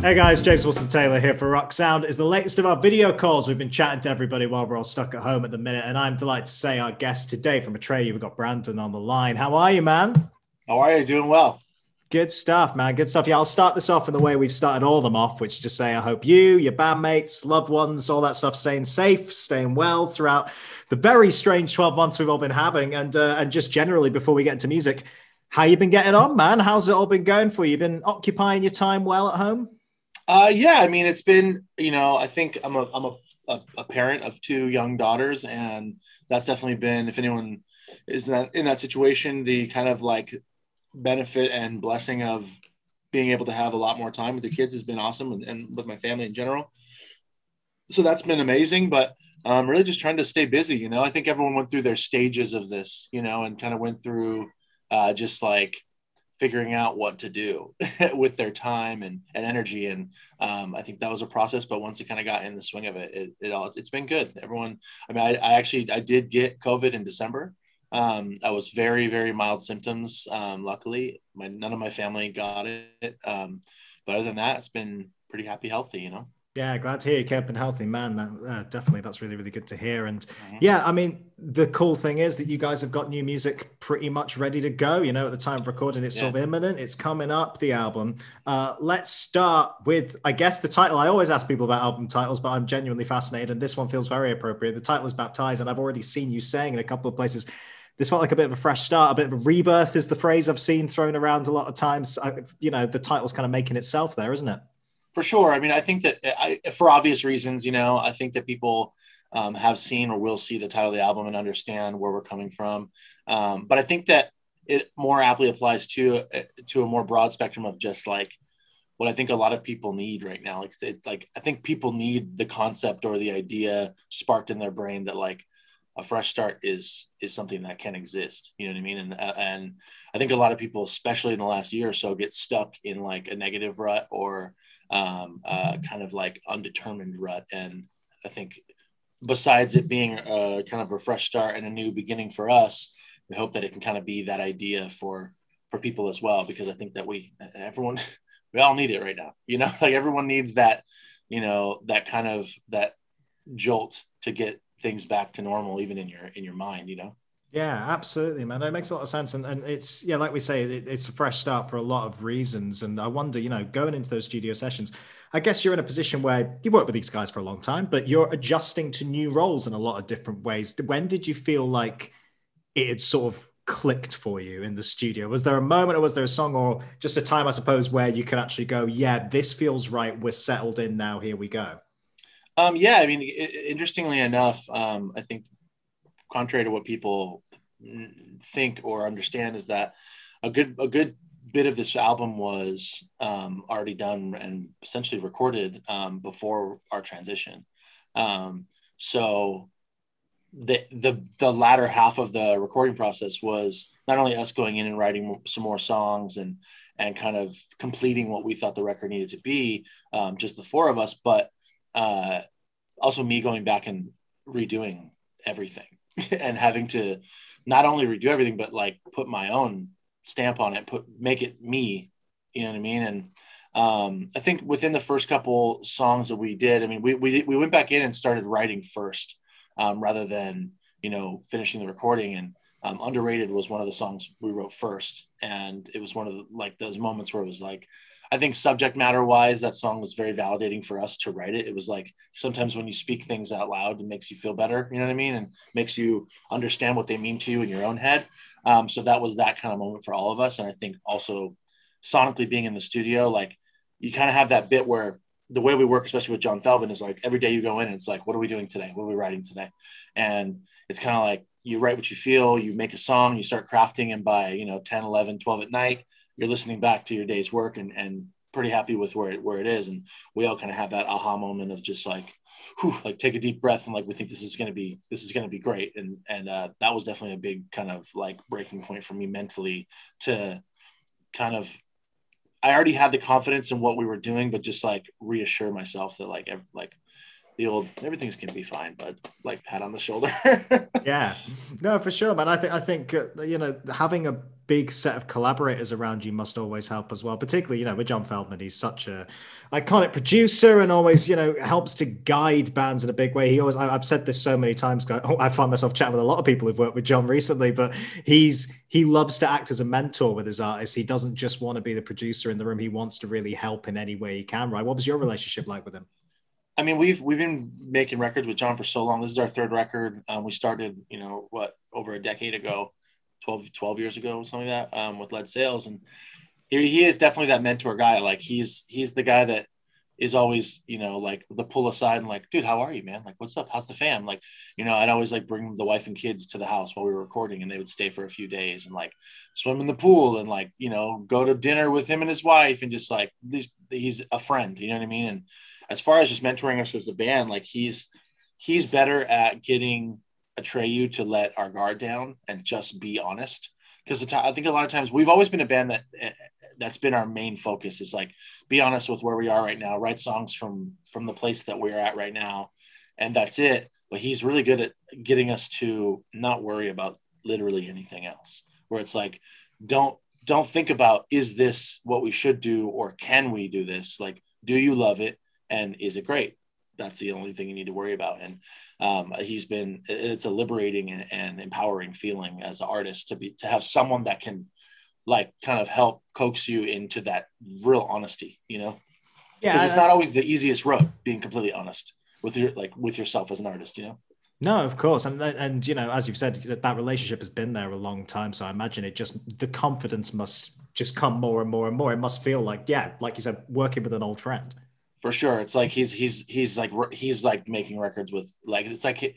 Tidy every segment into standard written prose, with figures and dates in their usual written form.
Hey guys, James Wilson Taylor here for Rock Sound. It's the latest of our video calls. We've been chatting to everybody while we're all stuck at home at the minute, and I'm delighted to say our guest today from Atreyu, we've got Brandon on the line. How are you, man? How are you? Doing well. Good stuff, man. Good stuff. Yeah, I'll start this off in the way we've started all of them off, which is just say I hope you, your bandmates, loved ones, all that stuff, staying safe, staying well throughout the very strange 12 months we've all been having, and just generally before we get into music, how you been getting on, man? How's it all been going for you? Been occupying your time well at home? Yeah, I mean, it's been, I think I'm a parent of two young daughters, and that's definitely been, if anyone is in that situation, the kind of like benefit and blessing of being able to have a lot more time with the kids has been awesome, and with my family in general. So that's been amazing, but really just trying to stay busy. I think everyone went through their stages of this, and kind of went through just like figuring out what to do with their time and energy. And I think that was a process, but once it kind of got in the swing of it's been good. Everyone, I mean, I did get COVID in December. I was very, very mild symptoms. Luckily none of my family got it. But other than that, it's been pretty happy, healthy. Yeah, glad to hear you kept healthy, man. Definitely, that's really, really good to hear. And Mm-hmm. yeah, I mean, the cool thing is that you guys have got new music pretty much ready to go. At the time of recording, it's sort of imminent. It's coming up, the album. Let's start with, I guess, the title. I always ask people about album titles, but I'm genuinely fascinated, and this one feels very appropriate. The title is Baptize, and I've already seen you saying in a couple of places, this felt like a bit of a fresh start, a bit of a rebirth is the phrase I've seen thrown around a lot of times. The title's kind of making itself there, isn't it? For sure. I mean, I think that for obvious reasons, I think that people have seen or will see the title of the album and understand where we're coming from. But I think that it more aptly applies to a more broad spectrum of just like what I think a lot of people need right now. I think people need the concept or the idea sparked in their brain that like a fresh start is something that can exist. You know what I mean? And I think a lot of people, especially in the last year or so, get stuck in like a negative rut or kind of like undetermined rut. And I think besides it being kind of a fresh start and a new beginning for us, we hope that it can kind of be that idea for people as well, because I think that we all need it right now, like everyone needs that, that kind of that jolt to get things back to normal, even in your mind. Yeah, absolutely, man. It makes a lot of sense. And it's, yeah, like we say, it's a fresh start for a lot of reasons. And I wonder, going into those studio sessions, I guess you're in a position where you've worked with these guys for a long time, but you're adjusting to new roles in a lot of different ways. When did you feel like it had sort of clicked for you in the studio? Was there a moment or was there a song or just a time, I suppose, where you could actually go, yeah, this feels right. We're settled in now. Here we go. Yeah, I mean, interestingly enough, I think contrary to what people think or understand, is that a good bit of this album was already done and essentially recorded before our transition. So the latter half of the recording process was not only us going in and writing some more songs and kind of completing what we thought the record needed to be, just the four of us, but also me going back and redoing everything and having to not only redo everything, but like put my own stamp on it, make it me, you know what I mean? And I think within the first couple songs that we did, I mean, we went back in and started writing first, rather than, finishing the recording. And Underrated was one of the songs we wrote first. And it was one of those moments where it was like, I think subject matter wise, that song was very validating for us to write it. It was like, sometimes when you speak things out loud, it makes you feel better, you know what I mean? And makes you understand what they mean to you in your own head. So that was that kind of moment for all of us. And I think also sonically being in the studio, like you kind of have that bit where the way we work, especially with John Feldmann, is like every day you go in and it's like, what are we doing today? What are we writing today? And it's kind of like you write what you feel, you make a song, you start crafting, and by 10, 11, 12 at night, you're listening back to your day's work and pretty happy with where it is. And we all kind of have that aha moment of just like, whew, like take a deep breath and like, we think this is going to be great. And that was definitely a big kind of like breaking point for me mentally, to kind of, I already had the confidence in what we were doing, but just like reassure myself that like the old everything's gonna be fine, but like pat on the shoulder. Yeah, no, for sure, man. I think having a big set of collaborators around you must always help as well. Particularly, with John Feldmann, he's such a iconic producer and always, helps to guide bands in a big way. He always, I've said this so many times. I find myself chatting with a lot of people who've worked with John recently, but he loves to act as a mentor with his artists. He doesn't just want to be the producer in the room. He wants to really help in any way he can. Right? What was your relationship like with him? I mean, we've been making records with John for so long. This is our third record. We started, over a decade ago, 12 years ago, something like that, with Lead Sales. And he is definitely that mentor guy. Like he's the guy that is always, like the pull aside and like, dude, how are you, man? Like, what's up? How's the fam? Like, I'd always like bring the wife and kids to the house while we were recording, and they would stay for a few days and like swim in the pool and like, go to dinner with him and his wife, and just like he's a friend, you know what I mean? And as far as just mentoring us as a band, like he's better at getting Atreyu to let our guard down and just be honest. Because I think a lot of times we've always been a band that's been our main focus is like, be honest with where we are right now, write songs from the place that we're at right now. And that's it. But he's really good at getting us to not worry about literally anything else, where it's like, don't think about, is this what we should do? Or can we do this? Like, do you love it? And is it great? That's the only thing you need to worry about. And it's a liberating and empowering feeling as an artist to have someone that can like kind of help coax you into that real honesty, because it's not always the easiest road, being completely honest with yourself as an artist, No, of course. And as you've said, that relationship has been there a long time. So I imagine the confidence must just come more and more and more. It must feel like, yeah, like you said, working with an old friend. For sure. It's like he's like making records with, like, it's like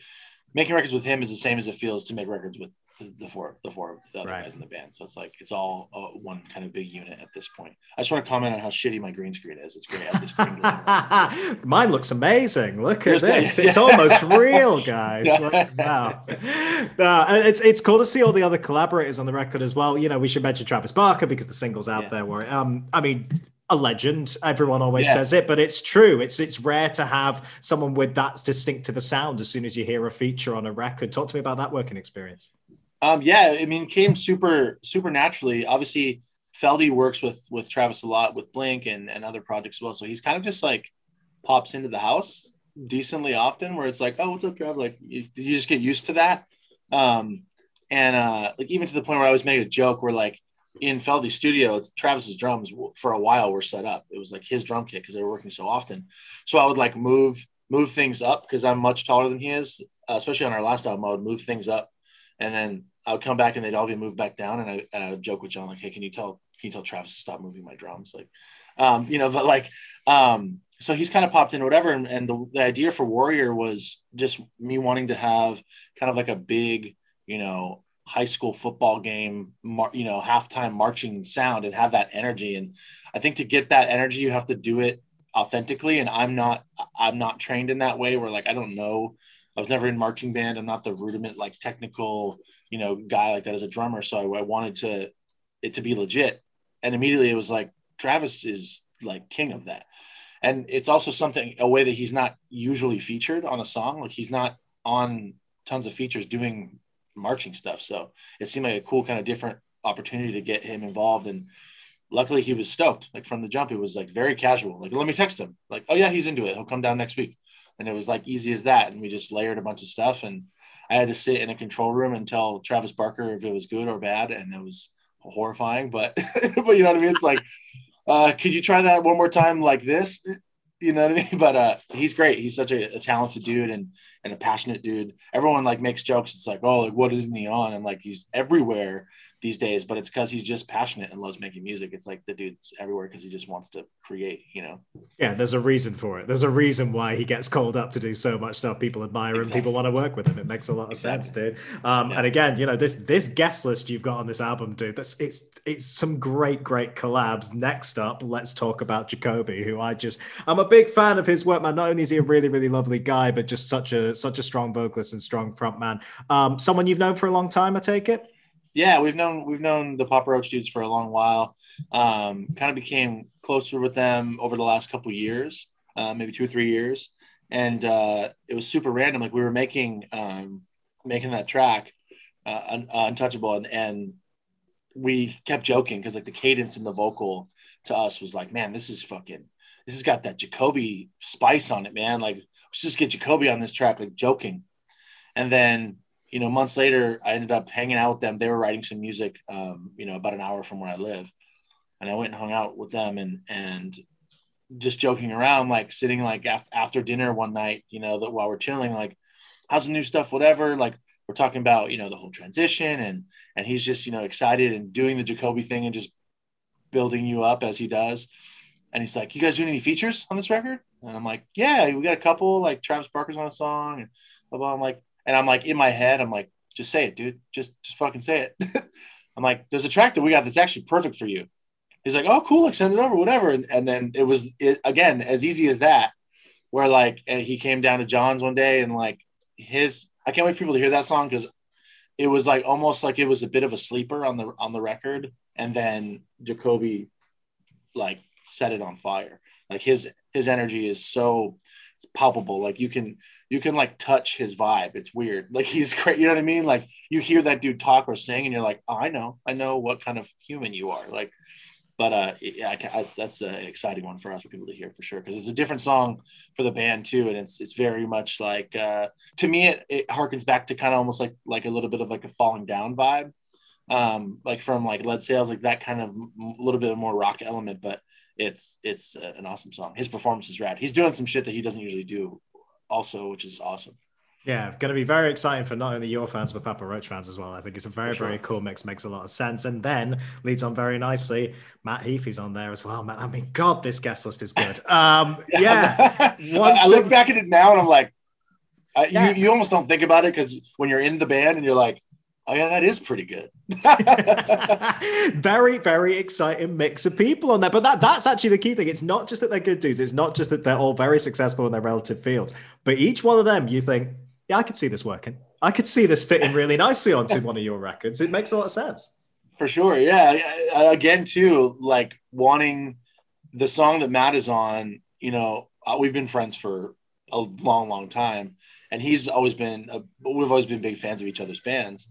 making records with him is the same as it feels to make records with the four of the other guys in the band. So it's like it's all one kind of big unit at this point. I just want to comment on how shitty my green screen is. It's great. This green Mine looks amazing. Look at this. It's almost real, guys. Yeah. Wow. And it's cool to see all the other collaborators on the record as well. We should mention Travis Barker because the single's out there were a legend. Everyone always says it, but it's true. It's rare to have someone with that distinctive a sound as soon as you hear a feature on a record. Talk to me about that working experience. It came super, super naturally. Obviously, Feldy works with Travis a lot with Blink and other projects as well. So he's kind of just like pops into the house decently often, where it's like, oh, what's up, Trav? Like you just get used to that. Like even to the point where I was making a joke where like in Feldy's studio, Travis's drums for a while were set up. It was like his drum kit because they were working so often. So I would like move things up because I'm much taller than he is, especially on our last album. I would move things up, and then I would come back and they'd all be moved back down. And I would joke with John, like, hey, can you tell Travis to stop moving my drums? Like, so he's kind of popped in or whatever. And the idea for Warrior was just me wanting to have kind of like a big, high school football game, halftime marching sound and have that energy. And I think to get that energy, you have to do it authentically. And I'm not trained in that way, where like, I don't know, I was never in marching band. I'm not the rudiment, like technical, guy like that as a drummer. So I wanted it to be legit. And immediately it was like, Travis is like king of that. And it's also a way that he's not usually featured on a song. Like he's not on tons of features doing marching stuff. So it seemed like a cool kind of different opportunity to get him involved. And luckily he was stoked. Like from the jump, it was like very casual. Like, let me text him. Like, oh yeah, he's into it. He'll come down next week. And it was like easy as that. And we just layered a bunch of stuff. And I had to sit in a control room and tell Travis Barker if it was good or bad. And it was horrifying, but, but you know what I mean? It's like, could you try that one more time like this? You know what I mean? But he's great. He's such a talented dude and a passionate dude. Everyone like makes jokes. It's like, oh, like what isn't he on? And like he's everywhere these days, but it's because he's just passionate and loves making music. It's like the dude's everywhere because he just wants to create, Yeah, there's a reason for it. There's a reason why he gets called up to do so much stuff. People admire him. People want to work with him. It makes a lot of sense, dude. And again, this guest list you've got on this album, dude, it's some great collabs. Next up, let's talk about Jacoby, who I'm a big fan of his work, man. Not only is he a really, really lovely guy, but just such a strong vocalist and strong front man. Someone you've known for a long time, I take it? Yeah, we've known the Pop Roach dudes for a long while. Kind of became closer with them over the last couple of years, maybe 2 or 3 years. And it was super random. Like we were making that track, Untouchable, and we kept joking because like the cadence in the vocal to us was like, man, this has got that Jacoby spice on it, man. Like, let's just get Jacoby on this track, like joking. And then, months later, I ended up hanging out with them. They were writing some music, about an hour from where I live. And I went and hung out with them and just joking around, like sitting like after dinner one night, that while we're chilling, like, how's the new stuff, whatever. Like we're talking about, the whole transition and he's just, excited and doing the Jacoby thing and just building you up as he does. And he's like, you guys doing any features on this record? And I'm like, yeah, we got a couple, like Travis Barker's on a song and blah, blah. I'm like in my head, I'm like, just say it, dude. Just fucking say it. I'm like, there's a track that we got that's actually perfect for you. He's like, oh, cool, like send it over, whatever. And then it was again, as easy as that, where like he came down to John's one day and like I can't wait for people to hear that song because it was like almost like it was a bit of a sleeper on the record. And then Jacoby like set it on fire. Like his energy is so it's palpable. Like you can like touch his vibe. It's weird. Like he's great. You know what I mean? Like you hear that dude talk or sing and you're like, oh, I know what kind of human you are. Like, but yeah, that's an exciting one for us, for people to hear for sure. Cause it's a different song for the band too. And it's very much like, to me, it harkens back to kind of almost like a little bit of like a Falling Down vibe. Like from like Lead Sails, like that kind of a little bit more rock element, but it's an awesome song. His performance is rad. He's doing some shit that he doesn't usually do also, which is awesome. Yeah, going to be very exciting for not only your fans, but Pop Roach fans as well. I think it's a very, very cool mix, makes a lot of sense. And then leads on very nicely. Matt Heafy's on there as well, man. I mean, God, this guest list is good. Yeah. I look back at it now and I'm like, you almost don't think about it because when you're in the band and you're like, oh yeah, that is pretty good. Very, very exciting mix of people on there. But that's actually the key thing. It's not just that they're good dudes. It's not just that they're all very successful in their relative fields. But each one of them, you think, yeah, I could see this working. I could see this fitting really nicely onto one of your records. It makes a lot of sense. For sure. Yeah. Again, too, like wanting the song that Matt is on, we've been friends for a long, long time. And we've always been big fans of each other's bands.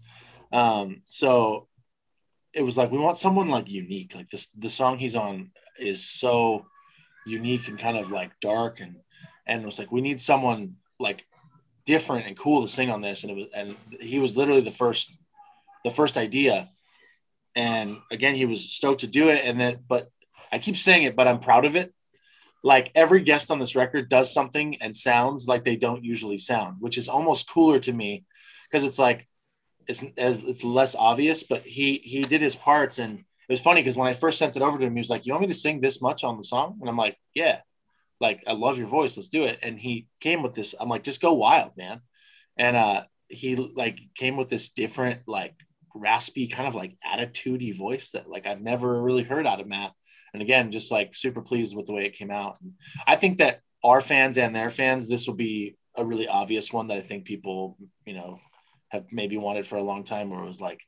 So it was like, we want someone like unique. Like the song he's on is so unique and kind of like dark. And it was like, we need someone like different and cool to sing on this. And he was literally the first idea. And again, he was stoked to do it. But I keep saying it, but I'm proud of it. Like every guest on this record does something and sounds like they don't usually sound, which is almost cooler to me because it's like, it's less obvious, but he did his parts. And it was funny because when I first sent it over to him, he was like, you want me to sing this much on the song? And I'm like, yeah, like, I love your voice. Let's do it. And he came with this, I'm like, just go wild, man. And he like came with this different, like raspy kind of like attitude-y voice that like I've never really heard out of Matt. And again, just like super pleased with the way it came out. And I think that our fans and their fans, this will be a really obvious one that I think people, have maybe wanted for a long time, where it was like,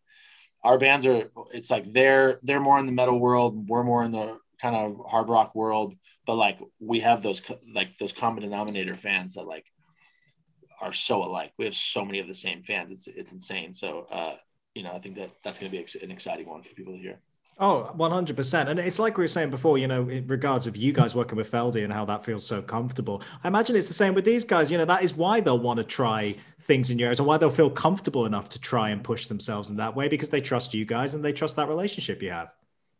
our bands it's like they're more in the metal world. We're more in the kind of hard rock world, but like we have those common denominator fans that like are so alike. We have so many of the same fans. It's insane. So, I think that's going to be an exciting one for people to hear. Oh, 100%. And it's like we were saying before, in regards of you guys working with Feldy and how that feels so comfortable. I imagine it's the same with these guys. That is why they'll want to try things in yours and why they'll feel comfortable enough to try and push themselves in that way, because they trust you guys and they trust that relationship you have.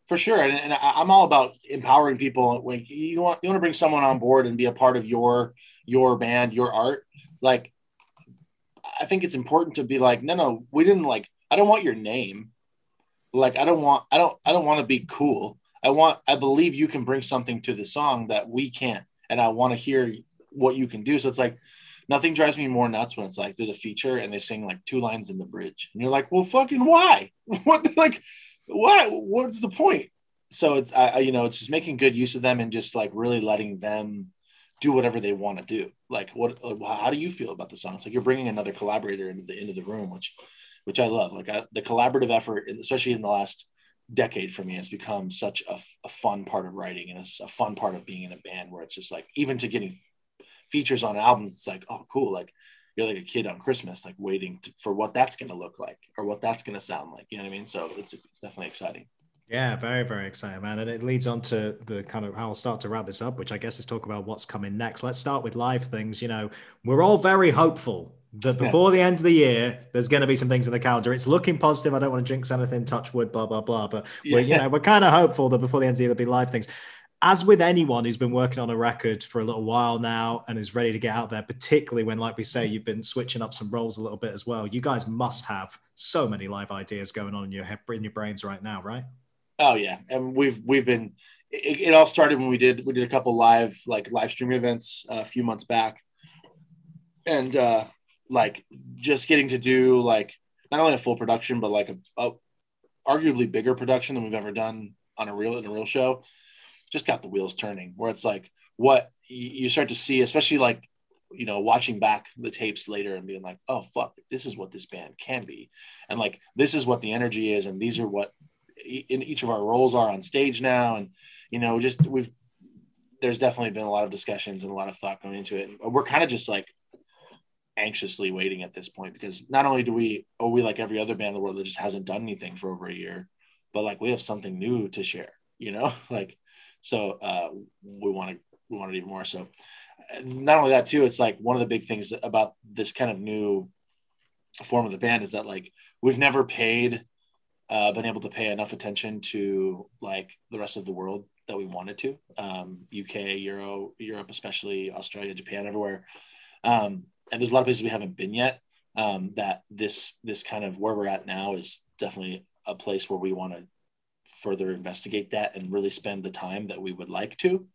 For sure. And I'm all about empowering people. When you want to bring someone on board and be a part of your band, your art. Like, I think it's important to be like, no, we didn't like, I don't want your name. Like, I don't want to be cool. I believe you can bring something to the song that we can't. And I want to hear what you can do. So it's like, nothing drives me more nuts when it's like, there's a feature and they sing like 2 lines in the bridge. And you're like, well, fucking why? Why? What's the point? So it's, it's just making good use of them and just like really letting them do whatever they want to do. Like, how do you feel about the song? It's like, you're bringing another collaborator into the room, which I love. Like the collaborative effort, especially in the last decade for me, has become such a fun part of writing. And it's a fun part of being in a band where it's just like, even to getting features on albums, it's like, oh, cool. Like you're like a kid on Christmas, like waiting for what that's going to look like or what that's going to sound like. You know what I mean? So it's definitely exciting. Yeah, very, very exciting, man. And it leads on to the kind of how I'll start to wrap this up, which I guess is talk about what's coming next. Let's start with live things. You know, we're all very hopeful that Yeah. before the end of the year, there's going to be some things in the calendar. It's looking positive. I don't want to jinx anything, touch wood, blah, blah, blah. But Yeah. we're kind of hopeful that before the end of the year, there'll be live things. As with anyone who's been working on a record for a little while now and is ready to get out there, particularly when, like we say, you've been switching up some roles a little bit as well, you guys must have so many live ideas going on in your head, in your brains right now, right? Oh yeah, and we've been. It all started when we did a couple live stream events a few months back, and like just getting to do like not only a full production but like a arguably bigger production than we've ever done in a real show. Just got the wheels turning. Where it's like what you start to see, especially like watching back the tapes later and being like, oh fuck, this is what this band can be, and like this is what the energy is, and these are what in each of our roles are on stage now. And there's definitely been a lot of discussions and a lot of thought going into it, and we're kind of just like anxiously waiting at this point, because not only are we like every other band in the world that just hasn't done anything for over a year, but like we have something new to share, like, so we want it even more. So not only that too, it's like one of the big things about this kind of new form of the band is that like we've never been able to pay enough attention to like the rest of the world that we wanted to, UK, Europe, especially Australia, Japan, everywhere. And there's a lot of places we haven't been yet, that this kind of where we're at now is definitely a place where we want to further investigate that and really spend the time that we would like to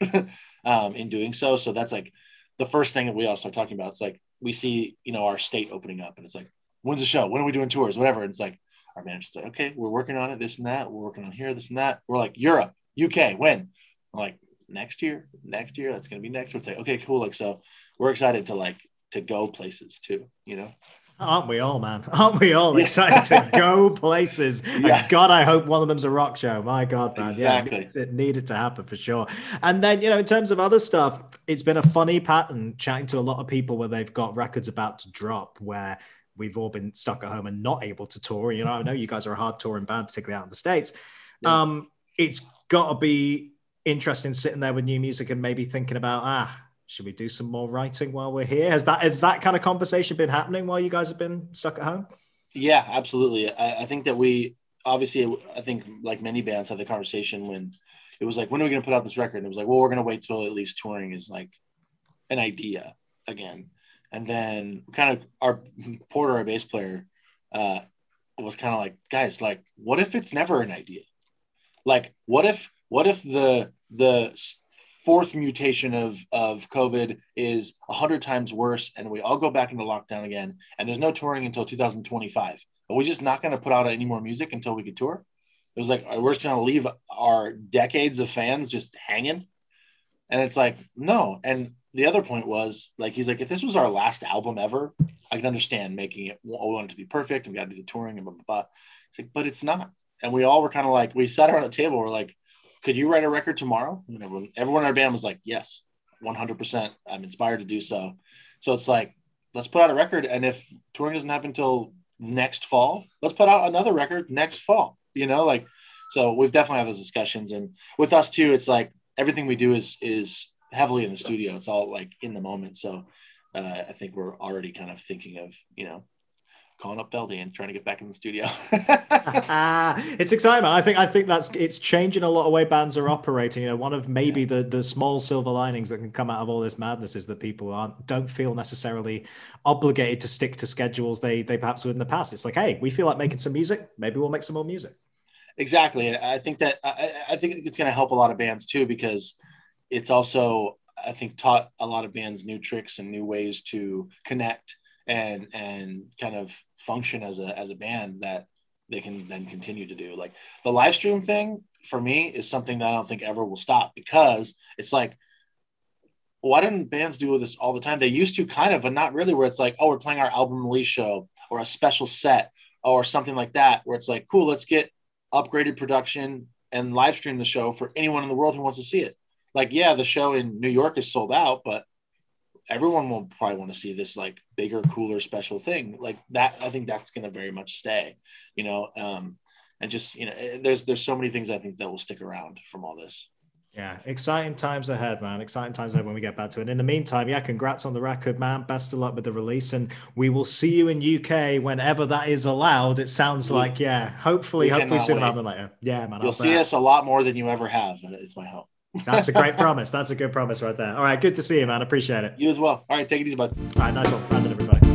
in doing so. So that's like the first thing that we all start talking about. It's like we see, our state opening up and it's like, when's the show? When are we doing tours? Whatever. And it's like, our manager's like, okay, we're working on it, this and that. We're working on here, this and that. We're like, Europe, UK, when? I'm like, next year. That's going to be next year. It's like, okay, cool. Like, so we're excited to go places too, Aren't we all, man? Aren't we all Yeah. excited to go places? Yeah. And God, I hope one of them's a rock show. My God, man. Exactly. Yeah, it needed to happen for sure. And then, in terms of other stuff, it's been a funny pattern chatting to a lot of people where they've got records about to drop where we've all been stuck at home and not able to tour. I know you guys are a hard touring band, particularly out in the States. Yeah. It's got to be interesting sitting there with new music and maybe thinking about, should we do some more writing while we're here? Has that kind of conversation been happening while you guys have been stuck at home? Yeah, absolutely. I think that I think like many bands had the conversation when it was like, when are we going to put out this record? And it was like, well, we're going to wait till at least touring is like an idea again. And then kind of our bass player, was kind of like, guys, like, what if it's never an idea? Like, what if the fourth mutation of COVID is 100 times worse and we all go back into lockdown again and there's no touring until 2025? Are we just not going to put out any more music until we could tour? It was like, we're just going to leave our decades of fans just hanging. And it's like, no. And the other point was like, he's like, if this was our last album ever, I can understand making it. We want it to be perfect and we got to do the touring and blah, blah, blah. It's like, but it's not. And we all were kind of like, we sat around a table. We're like, could you write a record tomorrow? And everyone in our band was like, yes, 100%. I'm inspired to do so. So it's like, let's put out a record. And if touring doesn't happen until next fall, let's put out another record next fall, so we've definitely had those discussions. And with us too, it's like everything we do is heavily in the studio. It's all like in the moment. So I think we're already kind of thinking of, calling up Beldy and trying to get back in the studio. It's exciting, man. I think it's changing a lot of way bands are operating. One of maybe the small silver linings that can come out of all this madness is that people don't feel necessarily obligated to stick to schedules they perhaps would in the past. It's like, hey, we feel like making some music, maybe we'll make some more music. Exactly. I think that I think it's going to help a lot of bands too, because it's also, I think, taught a lot of bands new tricks and new ways to connect and kind of function as a band that they can then continue to do. Like the live stream thing for me is something that I don't think ever will stop, because it's like, why didn't bands do this all the time? They used to kind of, but not really, where it's like, oh, we're playing our album release show or a special set or something like that, where it's like, cool, let's get upgraded production and live stream the show for anyone in the world who wants to see it. Like, yeah, the show in New York is sold out, but everyone will probably want to see this like bigger, cooler, special thing like that. I think that's going to very much stay, you know, and just, you know, there's so many things I think that will stick around from all this. Yeah, exciting times ahead, man. Exciting times ahead when we get back to it. In the meantime, yeah, congrats on the record, man. Best of luck with the release, and we will see you in UK whenever that is allowed. It sounds like, yeah, hopefully sooner rather than later. Yeah, man. You'll see us a lot more than you ever have. It's my hope. That's a great promise. That's a good promise right there. All right, good to see you, man. Appreciate it. You as well. All right, take it easy, bud. All right, nice one. Brandon, everybody.